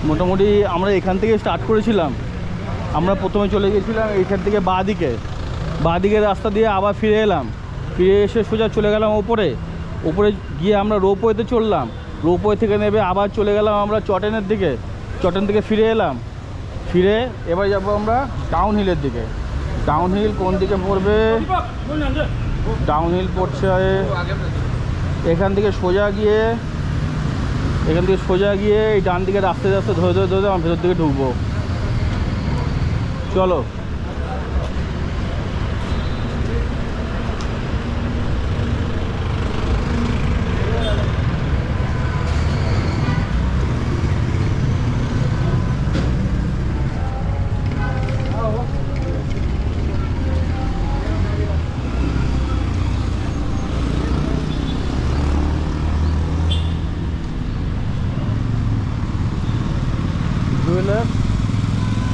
মোটামুটি আমরা এখান থেকে স্টার্ট করেছিলাম। আমরা প্রথমে চলে গিয়েছিলাম এইখান থেকে বাঁ দিকের রাস্তা দিয়ে আবার ফিরে এলাম, ফিরে এসে সোজা চলে গেলাম ওপরে গিয়ে আমরা রোপওয়েতে চললাম, রোপওয়ে থেকে নেবে আবার চলে গেলাম আমরা চটেনের দিকে, চটেন থেকে ফিরে এলাম, ফিরে এবার যাবো আমরা ডাউন হিলের দিকে। ডাউন হিল কোন দিকে পড়বে? ডাউন হিল পড়ছে এখান থেকে সোজা গিয়ে এই ডান দিকে রাস্তায় ধরে আমার ভেতর দিকে ঢুকবো। চলো।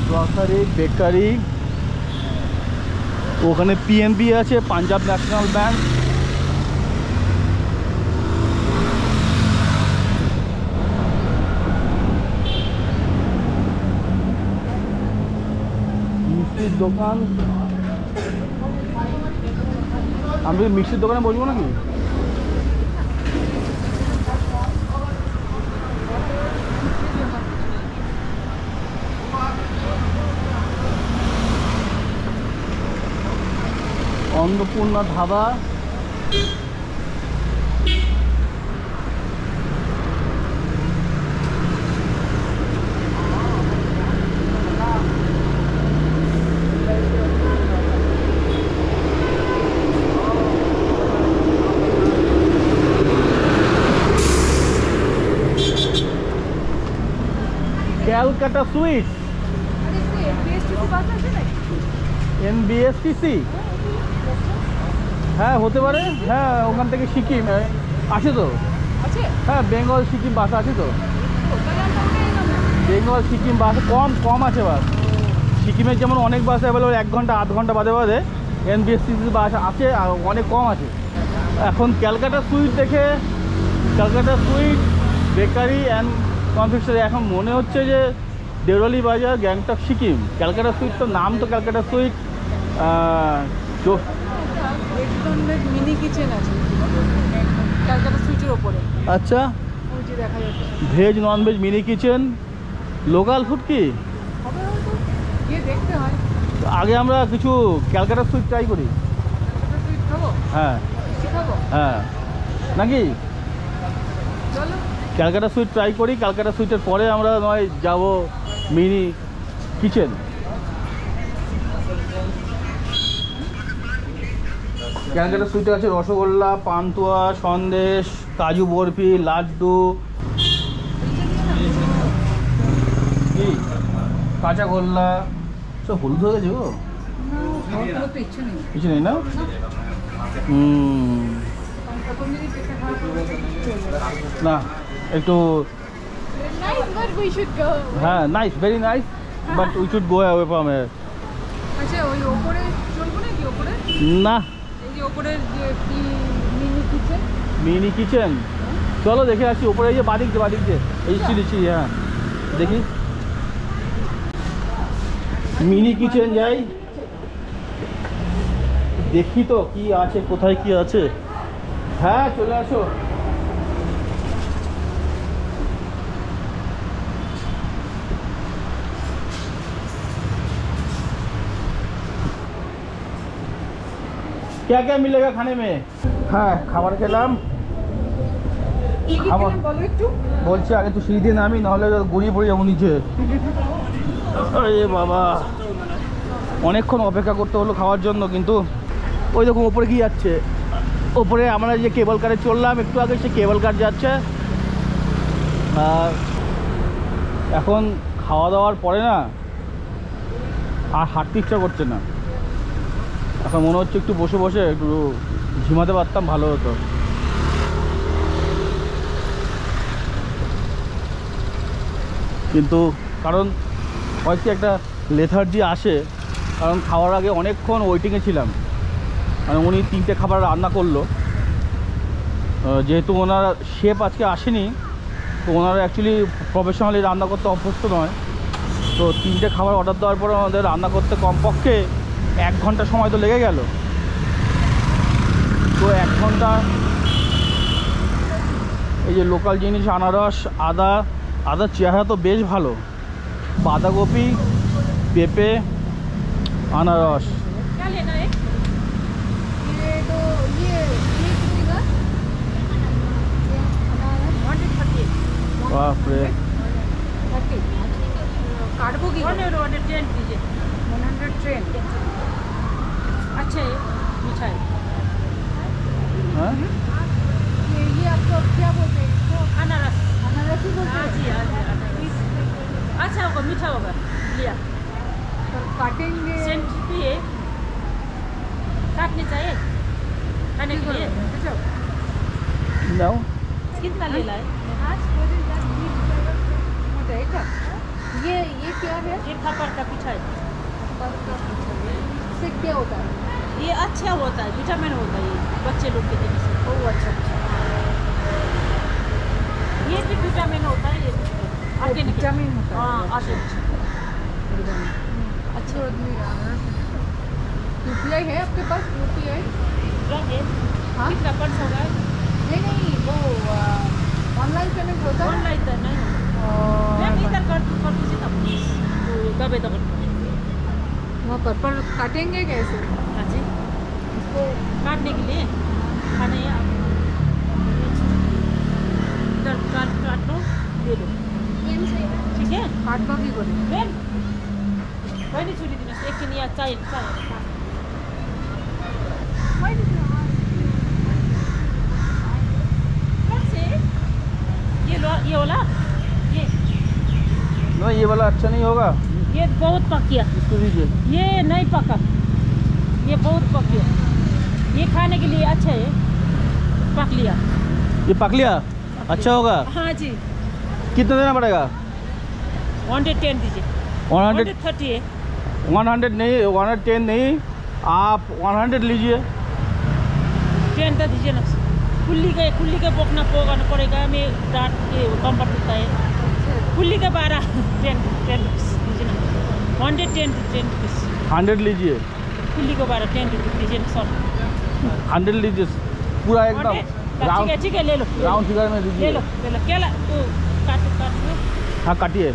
গ্রসারি, বেকারি, ওখানে পিএনবি আছে, পাঞ্জাব ন্যাশনাল ব্যাংক। মিষ্টির দোকান, আমি মিষ্টির দোকানে বসবো নাকি? অন্নপূর্ণা ধাবা, ক্যালকাটা সুইট, এনবিএসটিসি, হ্যাঁ হতে পারে। হ্যাঁ ওখান থেকে সিকিম আছে তো, হ্যাঁ বেঙ্গল সিকিম বাস আছে তো, বেঙ্গল সিকিম বাস কম আছে বাস। সিকিমের যেমন অনেক বাস অ্যাভেলেবল 1 ঘন্টা 8 ঘন্টা বাদে এনবিএসটিসি বাস আছে, আর অনেক কম আছে। এখন ক্যালকাটা সুইট দেখে, Calcutta sweet bakery and confectionery, এখন মনে হচ্ছে যে দেওরালি বাজার, গ্যাংটক, সিকিম। ক্যালকাটা সুইট তো নাম তো ক্যালকাটা সুইট। মিনি কিচেন আছে ক্যালকাটা সুইটের ওপরে। আচ্ছা, দেখা যাচ্ছে veg non veg mini kitchen, local food কি গিয়ে দেখতে হয়। আগে আমরা কিছু ক্যালকাটা সুইট ট্রাই করি। হ্যাঁ হ্যাঁ নাকি চলো ক্যালকাটা সুইট ট্রাই করি। ক্যালকাটা সুইটের পরে আমরা নয় যাব মিনি কিচেন। ক্যালকাটা সুইটে আছে রসগোল্লা, পান্তুয়া, সন্দেশ, কাজু বরফি, লাড্ডু, কি কাঁচা গোল্লা, সব হলুদ হয়ে গেছে গো, কিছু নেই না। না একটু হ্যাঁ nice, very nice, but we should go away from here. আচ্ছা ওই ওপরে চলবো নাকি? ওপরে না, এই যে ওপরের যে মিনি কিচেন, মিনি কিচেন চলো দেখে আসি। ওপরে এই যে বাদিক যে এই চিলি, হ্যাঁ দেখি মিনি কিচেন যাই, দেখি তো কি আছে, কোথায় কি আছে। হ্যাঁ চলে আসো। क्या क्या मिलेगा खाने में? হ্যাঁ খাবার খেলাম। খাবার বলছি আগে তো সিঁড়ি দিয়ে নামি, নাহলে গড়িয়ে পড়ে যাবো নিচে। আরে বাবা, অনেকক্ষণ অপেক্ষা করতে হলো খাওয়ার জন্য, কিন্তু ওই দেখুন ওপরে কি যাচ্ছে। ওপরে আমরা যে কেবল কারে চললাম একটু আগে, সে কেবল কার যাচ্ছে। আর এখন খাওয়া দাওয়ার পরে না আর হাঁটতে ইচ্ছা করছে না। এখন মনে হচ্ছে একটু বসে বসে একটু ঝিমাতে পারতাম, ভালো হতো। কিন্তু কারণ হয়তো একটা লেথার্জি আসে, কারণ খাওয়ার আগে অনেকক্ষণ ওয়েটিংয়ে ছিলাম। মানে উনি 3টে খাবার রান্না করলো, যেহেতু ওনার শেফ আজকে আসেনি তো ওনারা অ্যাকচুয়ালি প্রফেশনালি রান্না করতে অভ্যস্ত নয়। তো 3টে খাবার অর্ডার দেওয়ার পরে আমাদের রান্না করতে কমপক্ষে 1 ঘন্টা সময় তো লেগে গেল। তো 1 ঘন্টা এই যে লোকাল জিনিস আনারস, আদার চেহারা তো বেশ ভালো, বাঁধাকপি, পেঁপে, আনারস। क्या लेना है? ये तो ये कितने का? ये अनारस 130 बापरे 30 काटबो की 110 दीजिए। 110 अच्छा है मिठाई। हाँ ये आपको क्या बोलते हैं इसको? अनारस। अनारस ही बोलते हाँ हैं। जी हाँ जी अनारस। अच्छा होगा मीठा होगा। लिया तो काटेंगे सेंट भी है, काटने चाहिए खाने के लिए। अच्छा नाउ कितना ले लाए? अच्छा ये क्या है? ये खापर का मिठाई। इससे क्या होता है? ये अच्छा होता है, विटामिन होता है ये बच्चे लोग के देने से। ओ अच्छा अच्छा ये भी विटामिन होता है, ये भी आगे निकल। विटामिन होता है। हाँ आगे। अच्छा यूपीआई है आपके पास? यूपीआई रंगे हाँ? कितना पर्स होगा? नहीं वो ऑनलाइन पेमेंट होता है ऑनलाइन तो नहीं होगा। और मैं इधर कर दीजिए तब तो दबे दबे। वहाँ पर काटेंगे कैसे हाँ जी इसको? काटने के लिए खाने आप इधर काट लो, दे दो। ठीक है काटवा की बोले बेन बहिनी छुरी दिनुहोस् एकछिन यहाँ चाहियो चाहियो। कौन से ये वाला ये ना ये वाला अच्छा नहीं होगा, ये बहुत पक गया, इसको दीजिए। ये नहीं पका, ये बहुत पक गया। ये खाने के लिए अच्छा है, पक लिया। ये पक लिया अच्छा होगा। हाँ जी कितना देना पड़ेगा? 110 दीजिए। 100 130 है। 100 नहीं, 110 नहीं, आप 100 लीजिए। 10 तो दीजिए ना। कुल्ली के पोकना पोगाना पड़ेगा, मैं डांट के कम पड़ सकता है। कुल्ली के 12 10 दीजिए ना। 110 रुपीस। 100 लीजिए, कुल्ली के 12 10 रुपीस दीजिए ना सर। 100 लीजिए पूरा एकदम ठीक है ले लो राउंड फिगर में ले दीजिए। लो क्या ला तो काट लो हाँ काटिए।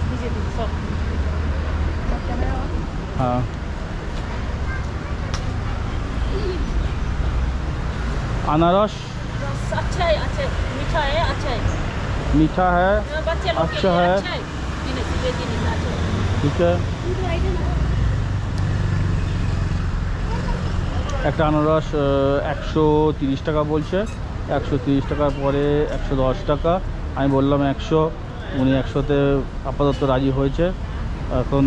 दीजिए सर। हाँ अनारस अच्छा है मीठा है, अच्छा है मीठा है, बच्चे लोग के अच्छा लिए है। अच्छा है पीने के लिए अच्छा है। ठीक है। একটা আনারস 130 টাকা বলছে, 130 টাকার পরে 110 টাকা, আমি বললাম 100, উনি 100তে আপাতত রাজি হয়েছে। এখন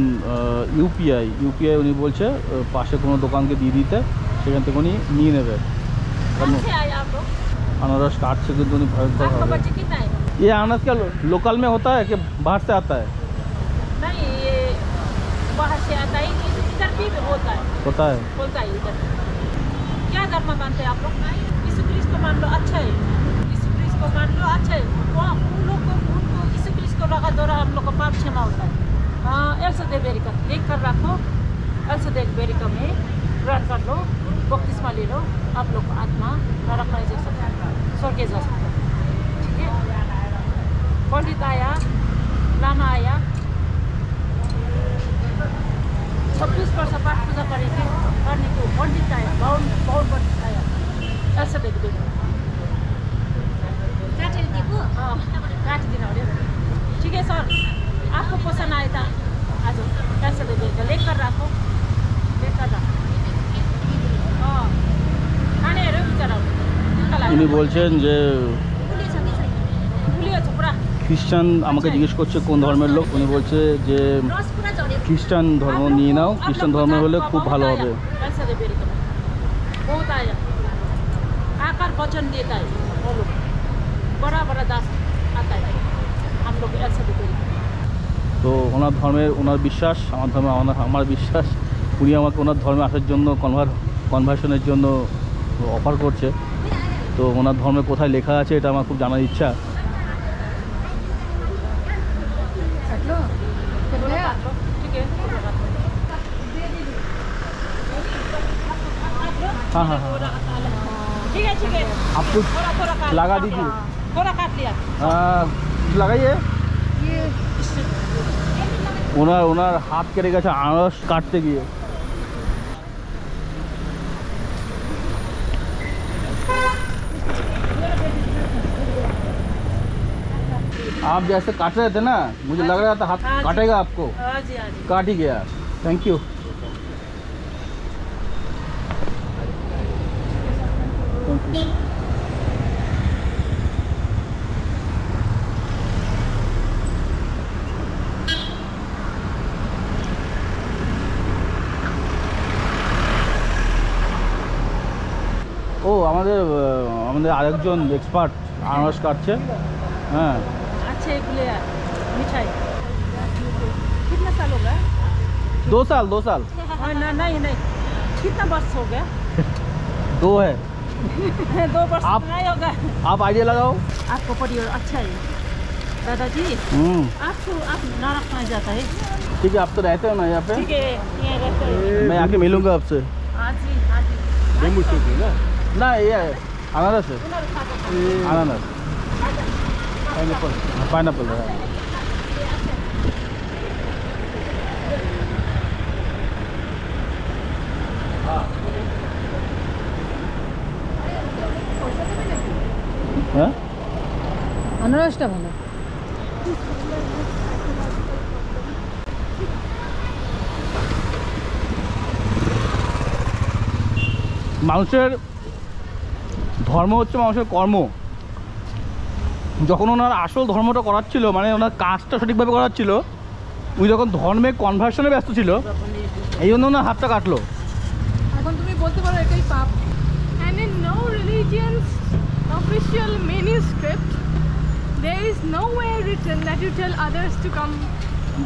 ইউপিআই উনি বলছে পাশে কোনো দোকানকে দিয়ে দিতে, সেখান থেকে উনি নিয়ে নেবে। अच्छे आए आप लोग। अनारस काटছে কিন্তু উনি ভয়ঙ্কর आपका হবে। बच्चे कितना है? ये अनारस क्या लोकल में होता है कि बाहर से आता है? नहीं ये बाहर से आता है, इधर भी होता है होता है। इधर। क्या धर्म मानते हैं आप लोग? यीशु क्रिस्ट को मान लो, अच्छा है। यीशु क्रिस्ट को मान लो, अच्छा है। वहाँ उन लोग को उनको यीशु क्रिस्ट को लगा द्वारा हम लोग को पाप क्षमा होता है। एल्सा दे बेरिका देख कर रखो, एल्सा दे बेरिका में ग्रहण कर लो, बपतिस्मा ले लो, आप लोग को आत्मा नरक नहीं जा सकता, स्वर्ग जा सकता। ठीक है। पंडित आया, लामा आया, 26 वर्ष पाठ पूजा करने को पंडित आया, बाउन पंडित आया, ऐसा देख दो। हाँ काट दिन अरे ठीक है सर, आपको पसंद आया था आज ऐसा दे देगा, लेकर रखो। हाँ खाने रे बिचारा উনি বলছেন যে ভুলে গেছে পুরা খ্রিস্টান, আমাকে জিজ্ঞেস করছে কোন ধর্মের লোক, উনি বলছে যে খ্রিস্টান ধর্ম নিয়ে নাও, খ্রিস্টান ধর্ম হলে খুব ভালো হবে। ऐसा दे बेरी का बहुत आया, आकर वचन देता है वो लोग, बड़ा बड़ा दास आता है हम लोग ऐसा दे बेरी। তো ওনার ধর্মের ওনার বিশ্বাস, আমার ধর্মে আমার বিশ্বাস। উনি আমাকে ওনার ধর্মে আসার জন্য কনভার্সনের জন্য অফার করছে। তো ওনার ধর্মে কোথায় লেখা আছে এটা আমার খুব জানার ইচ্ছা। हाँ, हाँ, थोड़ा ठीक है ठीक है आप कुछ थोड़ा थोड़ा काट लगा दीजिए। थोड़ा काट लिया লাগাইয়ে ये ওনার হাত কেটে গেছে আনারস কাটতে গিয়ে। आप जैसे काट रहे थे ना, मुझे लग रहा था हाथ हाँ जी। काटेगा आपको, हाँ जी हाँ जी काट ही गया। Thank you. ও আমাদের আরেকজন এক্সপার্ট আনারস কাটছে। হ্যাঁ अच्छे गुले मिठाई कितना साल हो गया 2 साल हाँ, नहीं नहीं कितना वर्ष हो गया 2 है। 2 वर्ष आप- नहीं होगा आप आइडिया लगाओ। आपको परिवार अच्छा है दादाजी आप ना रखना जाता है ठीक है, आप तो रहते हो ना यहाँ पे, ठीक है यहाँ रहते हैं मैं आके मिलूंगा आपसे। हाँ जी हाँ जी ना ये है अनारस है, उन्होंने खाता था। अनारस पाइनएप्पल है। হ্যাঁ আনারসটা ভালো। মানুষের ধর্ম হচ্ছে মানুষের কর্ম। যখন ওনার আসল ধর্মটা করাচ্ছিল, মানে ওনার কাজটা সঠিকভাবে করাচ্ছিল, উনি যখন ধর্মে কনভার্সনে ব্যস্ত ছিল, এই জন্য ওনার হাতটা কাটলো। এখন তুমি বলতে পারো এটাই পাপ। And in no religion's official manuscript, there is nowhere written that you tell others to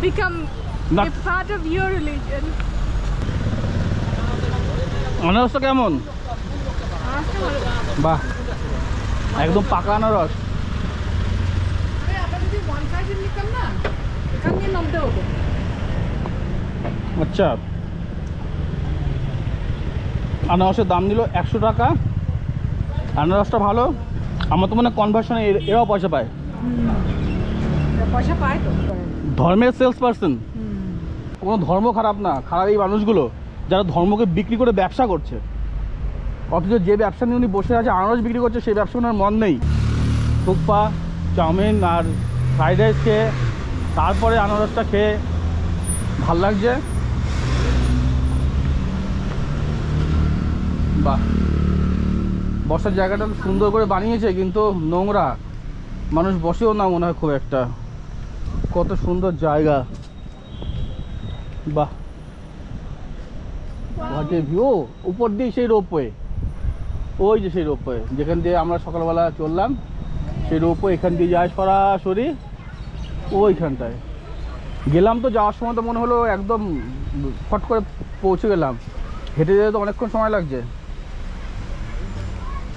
become Not- a part of your religion. আনারসটা কেমন? বাহ, একদম পাকা আনারস। আরে আমরা যদি ওয়ান সাইডেড নিতাম না, এখান দিয়ে নামতে হতো। আচ্ছা, আনারসের দাম নিল 100 টাকা। আনারসটা ভালো। আমার তো মনে হয় কনভার্সনে এরাও পয়সা পায়। পয়সা পায় তো। ধর্মের সেলস পার্সন। কোনো ধর্ম খারাপ না, খারাপ এই মানুষগুলো যারা ধর্মকে বিক্রি করে ব্যবসা করছে। অথচ যে ব্যবসা নিয়ে উনি বসে আছে, আনারস বিক্রি করছে, সেই ব্যবসা ওনার মন নেই। থুকপা, চাউমিন আর ফ্রাইড রাইস খেয়ে, তারপরে আনারসটা খেয়ে ভাল লাগছে। বাহ, বসার জায়গাটা সুন্দর করে বানিয়েছে, কিন্তু নোংরা, মানুষ বসেও না মনে হয় খুব একটা। কত সুন্দর জায়গা, বাহ। ভিউ উপর দিয়ে সেই রোপওয়ে, ওই যে সেই রোপওয়ে যেখান দিয়ে আমরা সকালবেলা চললাম, সেই রোপওয়ে এখান দিয়ে যায় সরাসরি ওইখানটায়। গেলাম তো, যাওয়ার সময় তো মনে হলো একদম ফট করে পৌঁছে গেলাম। হেঁটে যেতে তো অনেকক্ষণ সময় লাগছে।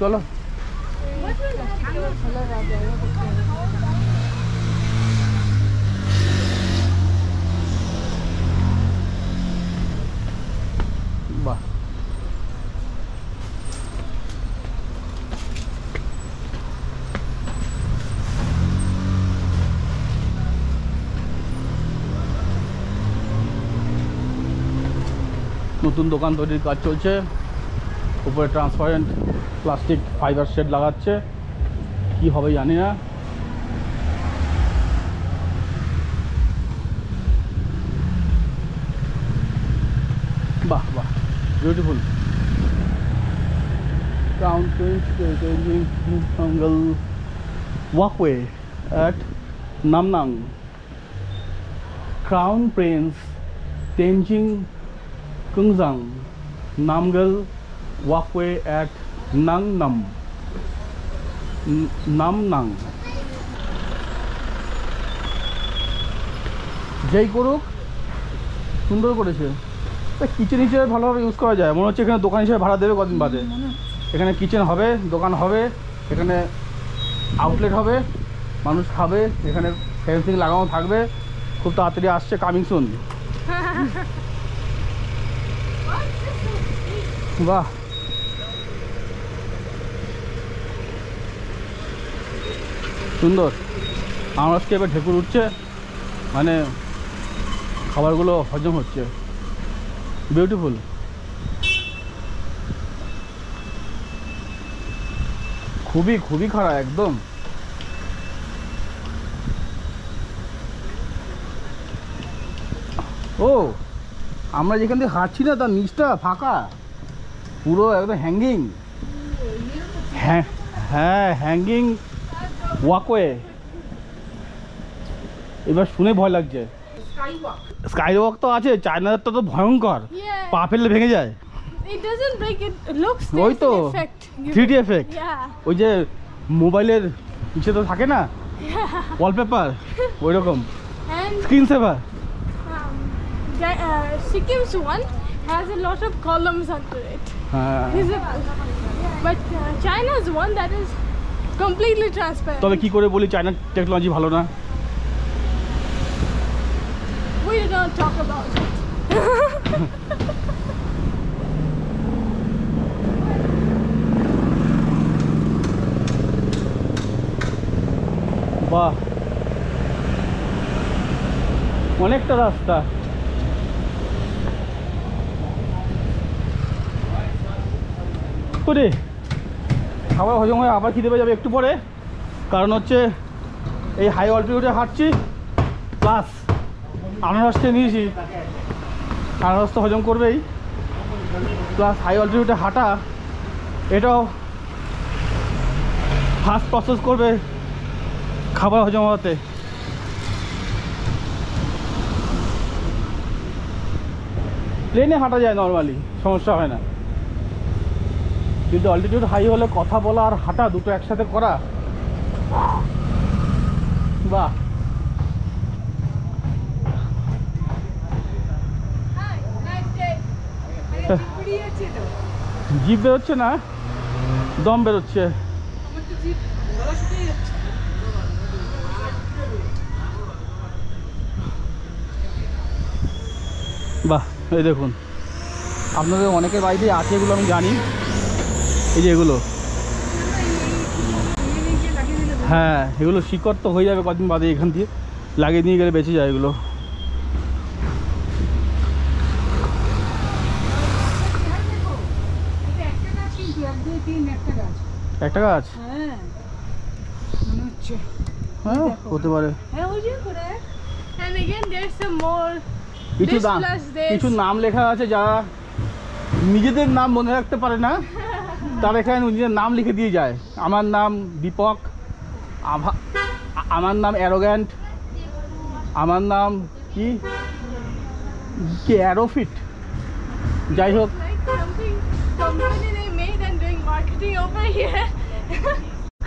চলো। বাহ, নতুন দোকান তৈরির কাজ চলছে। উপরে ট্রান্সপারেন্ট প্লাস্টিক ফাইবার শেড লাগাচ্ছে, কি হবে জানি না। বাহ বাহ, beautiful. Crown Prince changing Jungle walkway at Namnang. Crown Prince Tenzing Kungzang Namgal walkway at Nangnam Namnang. যেই করুক সুন্দর করেছে। কিচেন হিসেবে ভালোভাবে ইউজ করা যায়, মনে হচ্ছে এখানে দোকান হিসেবে ভাড়া দেবে কদিন বাদে। এখানে কিচেন হবে, দোকান হবে, এখানে আউটলেট হবে, মানুষ খাবে, এখানে ফেন্সিং লাগানো থাকবে। খুব তাড়াতাড়ি আসছে, কামিং সুন। বাহ, সুন্দর আনারসকে এবার ঢেকুর উঠছে, মানে খাবারগুলো হজম হচ্ছে। বিউটিফুল। খুবই খুবই খারাপ একদম। ও আমরা যেখান থেকে হাঁটছি না তার নিচটা ফাঁকা, পুরো একদম হ্যাঙ্গিং। হ্যাঁ হ্যাঁ, হ্যাঙ্গিং ওয়াকওয়ে। এবার শুনে ভয় লাগছে। Skywalk. স্কাই ওয়াক তো আছে, চায়নাটা তো ভয়ঙ্কর, Yeah. পা ফেললে ভেঙে যায়। It doesn't break, it looks ওই there's তো an effect. 3D effect, Yeah. ওই যে মোবাইলের নিচে তো থাকে না ওয়ালপেপার, ওই রকম And screen saver. Sikkim's one has a lot of columns under it. হ্যাঁ, Visible. But China's one that is completely transparent. তবে কি করে বলি চায়নার টেকনোলজি ভালো না? We don't talk about it. বাহ, অনেকটা রাস্তা। করে খাবার হজম হয়ে আবার খিদে পেয়ে যাবে একটু পরে, কারণ হচ্ছে এই হাই অল্টিটিউডে হাঁটছি, প্লাস আনারসটা নিয়েছি, আনারস তো হজম করবেই, প্লাস হাই অল্টিটিউডে হাঁটা এটাও ফাস্ট প্রসেস করবে খাবার হজম হওয়াতে। প্লেনে হাঁটা যায় নর্মালি, সমস্যা হয় না, কিন্তু অল্টিটিউড হাই হলে কথা বলা আর হাঁটা দুটো একসাথে করা, বাহ। জিভ বেরোচ্ছে না, দম বেরোচ্ছে। আমার তো জিভ গলা শুকিয়ে যাচ্ছে। বাহ, এই দেখুন, আপনাদের অনেকের বাড়িতেই আছে এগুলো, আমি জানি। এই যে এগুলো, হ্যাঁ এগুলো শিকড় তো হয়ে যাবে কদিন বাদে, এখান দিয়ে লাগিয়ে নিয়ে গেলে বেঁচে যায় এগুলো। এটা একটা গাছ কিন্তু 1 2 3 একটা গাছ। একটা গাছ, হ্যাঁ মনে হচ্ছে। হ্যাঁ হতে পারে। হ্যাঁ ওই যে করে। And again, there's some more. কিছু This নাম, plus this. কিছু নাম লেখা আছে, যারা নিজেদের নাম মনে রাখতে পারে না তারা এখানে নিজের নাম লিখে দিয়ে যায়। আমার নাম দীপক, আমার নাম অ্যারোগ্যান্ট, আমার নাম কি কি অ্যারোফিট, যাই হোক। Like something company they made and doing marketing over here.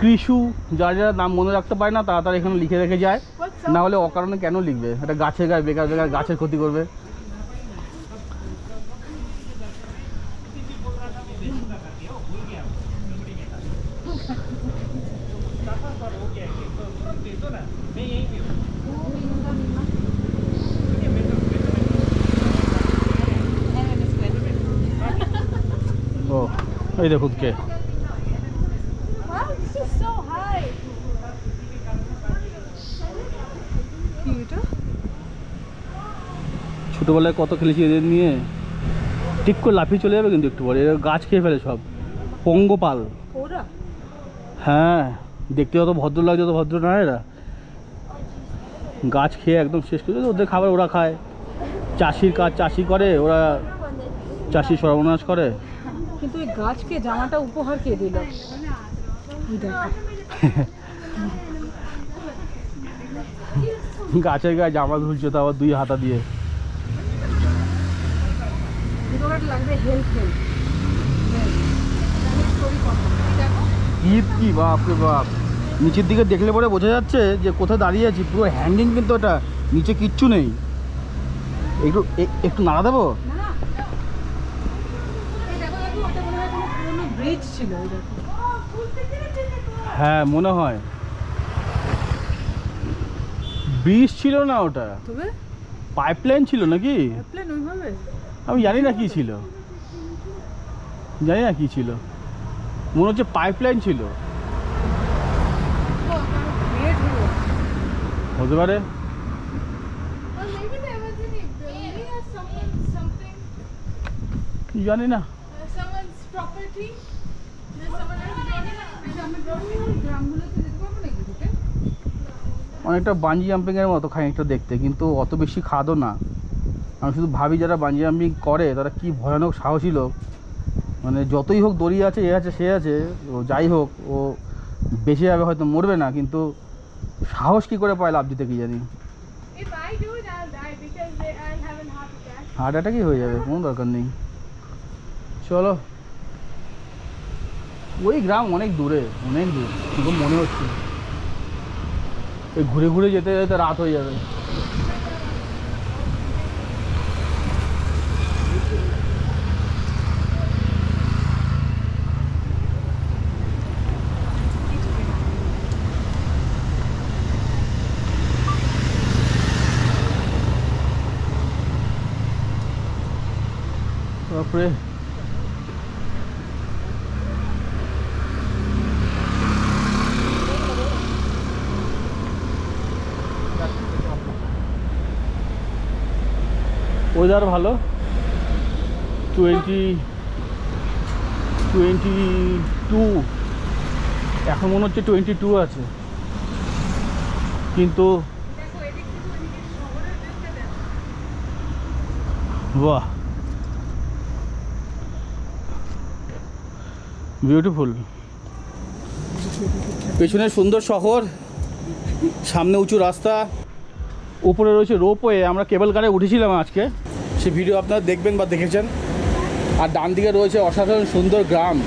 Krishu, যারা যারা নাম মনে রাখতে পারে না তারা তারা এখানে লিখে রেখে যায়, What's না up? হলে অকারণে কেন লিখবে? এটা গাছের গায়ে বেকার বেকার গাছের ক্ষতি করবে। ও এই দেখুন কে, Wow, this is so high. কি এটা? ছোটোবেলায় কত খেলেছি এদের নিয়ে, ঠিক করে লাফিয়ে চলে যাবে কিন্তু একটু পরে, এরা গাছ খেয়ে ফেলে সব। পঙ্গপাল, ওরা হ্যাঁ দেখতে যত ভদ্র লাগছে তত ভদ্র না এরা, গাছ খেয়ে একদম শেষ করে, ওদের খাবার ওরা খায়। চাষির কাজ চাষি করে, ওরা চাষি সর্বনাশ করে। কিন্তু এই গাছকে জামাটা উপহার কে দিল? এই দেখো গাছের গায়ে জামা ঝুলছে, তো আবার 2 হাতা দিয়ে। দুটোটা লাগবে হেল্প হেল্প। স্টোরি কত দেখো। ঈদ কি বাপ রে বাপ, নিচের দিকে দেখলে পরে বোঝা যাচ্ছে যে কোথায় দাঁড়িয়ে আছি, পুরো হ্যাঙ্গিং, কিন্তু এটা নিচে কিচ্ছু নেই। একটু একটু নাড়া দেবো। না না এই দেখো দেখো, ওটা মনে হয় কোনো পুরনো ব্রিজ ছিল। এই দেখো হ্যাঁ মনে হয় ব্রিজ ছিল না, ওটা তবে পাইপলাইন ছিল নাকি, এয়ারপ্লেন ওইভাবে। আমি জানি না কি ছিল, জানি না কি ছিল, মনে হচ্ছে পাইপলাইন ছিল। মেড হতে পারে। Or maybe there was any building or something. জানি না। Someone's property. There's someone else brought it up. গ্রামগুলোতে যেতে পারবো নাকি ঢুকে? অনেকটা বাঞ্জি জাম্পিংয়ের মতো খানিকটা দেখতে, কিন্তু অত বেশি খাদও না। আমি শুধু ভাবি যারা বাঞ্জি জাম্পিং করে তারা কি ভয়ানক সাহসী লোক। মানে যতই হোক দড়ি আছে, এ আছে, সে আছে, ও যাই হোক ও বেঁচে যাবে, হয়তো মরবে না, কিন্তু সাহস কী করে পায় লাফ দিতে কি জানি। If I do it, I'll die because I'll have a heart attack. Heart অ্যাটাকই হয়ে যাবে, কোনো দরকার নেই। চলো, ওই গ্রাম অনেক দূরে, অনেক দূর, কিন্তু মনে হচ্ছে এই ঘুরে ঘুরে যেতে যেতে রাত হয়ে যাবে। তারপরে ওয়েদার ভালো, 22 এখন মনে হচ্ছে 22 আছে, কিন্তু বাহ বিউটিফুল। পেছনে সুন্দর শহর, সামনে উঁচু রাস্তা, উপরে রয়েছে রোপওয়ে। আমরা কেবল কারে উঠেছিলাম আজকে, সে ভিডিও আপনারা দেখবেন বা দেখেছেন। আর ডান দিকে রয়েছে অসাধারণ সুন্দর গ্রাম।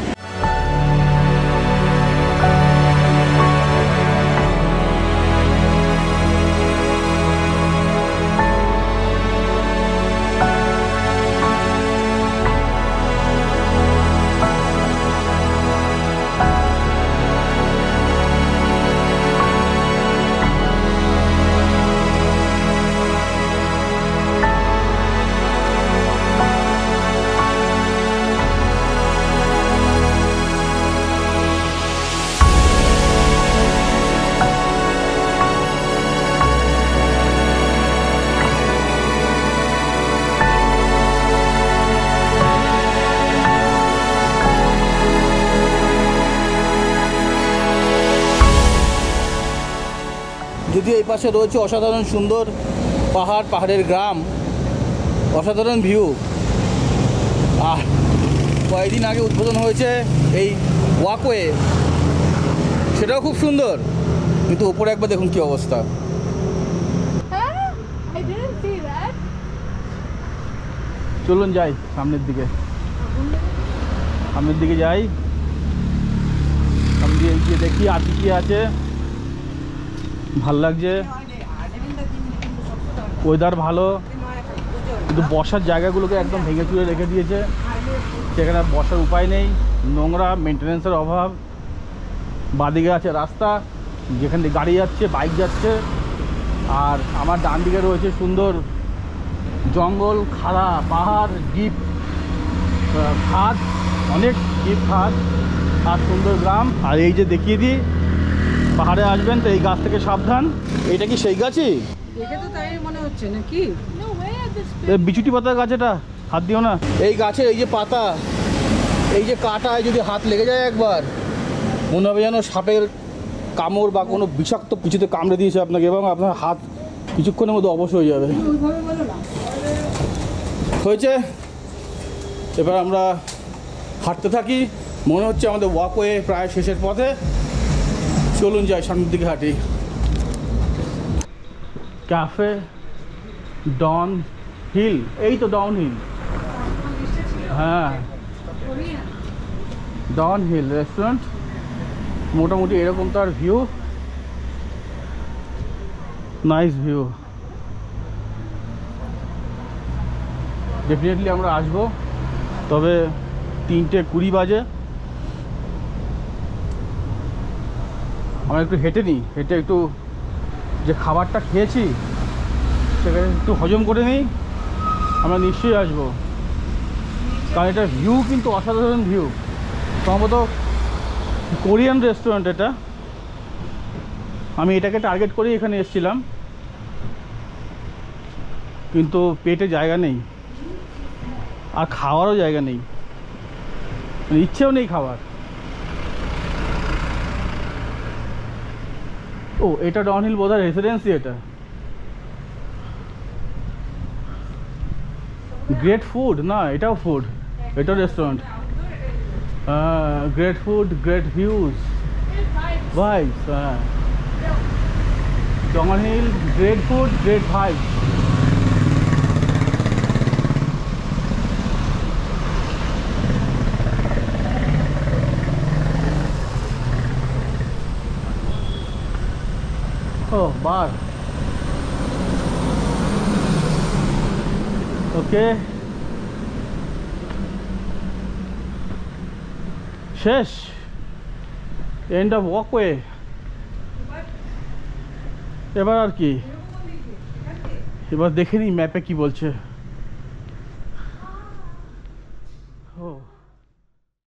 যদিও এই পাশে রয়েছে অসাধারণ সুন্দর পাহাড়, পাহাড়ের গ্রাম, অসাধারণ ভিউ। আর কয়েকদিন আগে উদ্বোধন হয়েছে এই ওয়াকওয়ে, সেটাও খুব সুন্দর, কিন্তু ওপরে একবার দেখুন কী অবস্থা। Huh? I didn't see that. চলুন যাই সামনের দিকে, সামনের দিকে যাই, সামনে গিয়ে দেখি আর কি আছে। ভাল লাগছে, ওয়েদার ভালো, কিন্তু বসার জায়গাগুলোকে একদম ভেঙে চুরে রেখে দিয়েছে, সেখানে বসার উপায় নেই, নোংরা, মেনটেন্যান্সের অভাব। বাঁদিকে আছে রাস্তা যেখান দিয়ে গাড়ি যাচ্ছে, বাইক যাচ্ছে, আর আমার ডান দিকে রয়েছে সুন্দর জঙ্গল, খাড়া পাহাড়, ডিপ খাদ, অনেক ডিপ খাদ আর সুন্দর গ্রাম। আর এই যে দেখিয়ে দিই, পাহাড়ে আসবেন তো এই গাছ থেকে সাবধান। এইটা কি সেই গাছই? দেখে তো তাই মনে হচ্ছে নাকি? No way at this বিচুটি পাতার গাছ, এটা হাত দিও না। এই গাছে এই যে পাতা, এই যে কাঁটায় যদি হাত লেগে যায় একবার, মনে হবে যেন সাপের কামড় বা কোনো বিষাক্ত কিছুতে কামড়ে দিয়েছে আপনাকে, এবং আপনার হাত কিছুক্ষণের মধ্যে অবশ হয়ে যাবে। ওইভাবে বলো না। হয়েছে, এবার আমরা হাঁটতে থাকি। মনে হচ্ছে আমাদের ওয়াকওয়ে প্রায় শেষের পথে। চলুন যাই সামনের দিকে হাঁটি। ক্যাফে ডন হিল, এই তো ডাউন হিল, হ্যাঁ ডন হিল রেস্টুরেন্ট। মোটামুটি এরকম তার ভিউ, নাইস ভিউ। ডেফিনেটলি আমরা আসবো, তবে 3:20 বাজে। আমরা একটু হেঁটে নিই, হেঁটে একটু যে খাবারটা খেয়েছি সেখানে একটু হজম করে নিই, আমরা নিশ্চয়ই আসবো। কারণ এটা ভিউ কিন্তু অসাধারণ ভিউ। সম্ভবত কোরিয়ান রেস্টুরেন্ট এটা, আমি এটাকে টার্গেট করেই এখানে এসেছিলাম। কিন্তু পেটে জায়গা নেই, আর খাওয়ারও জায়গা নেই, মানে ইচ্ছেও নেই খাওয়ার। ও এটা ডাউনহিল বোধহয় রেসিডেন্সি, এটা গ্রেট ফুড না, এটাও ফুড, এটাও restaurant. Great food, great views, vibes. হ্যাঁ, downhill, great food, great vibes. ও বার, ওকে শেষ, এন্ড অফ ওয়াকওয়ে। এবার আর কি, এবার দেখে নিই ম্যাপে কি বলছে।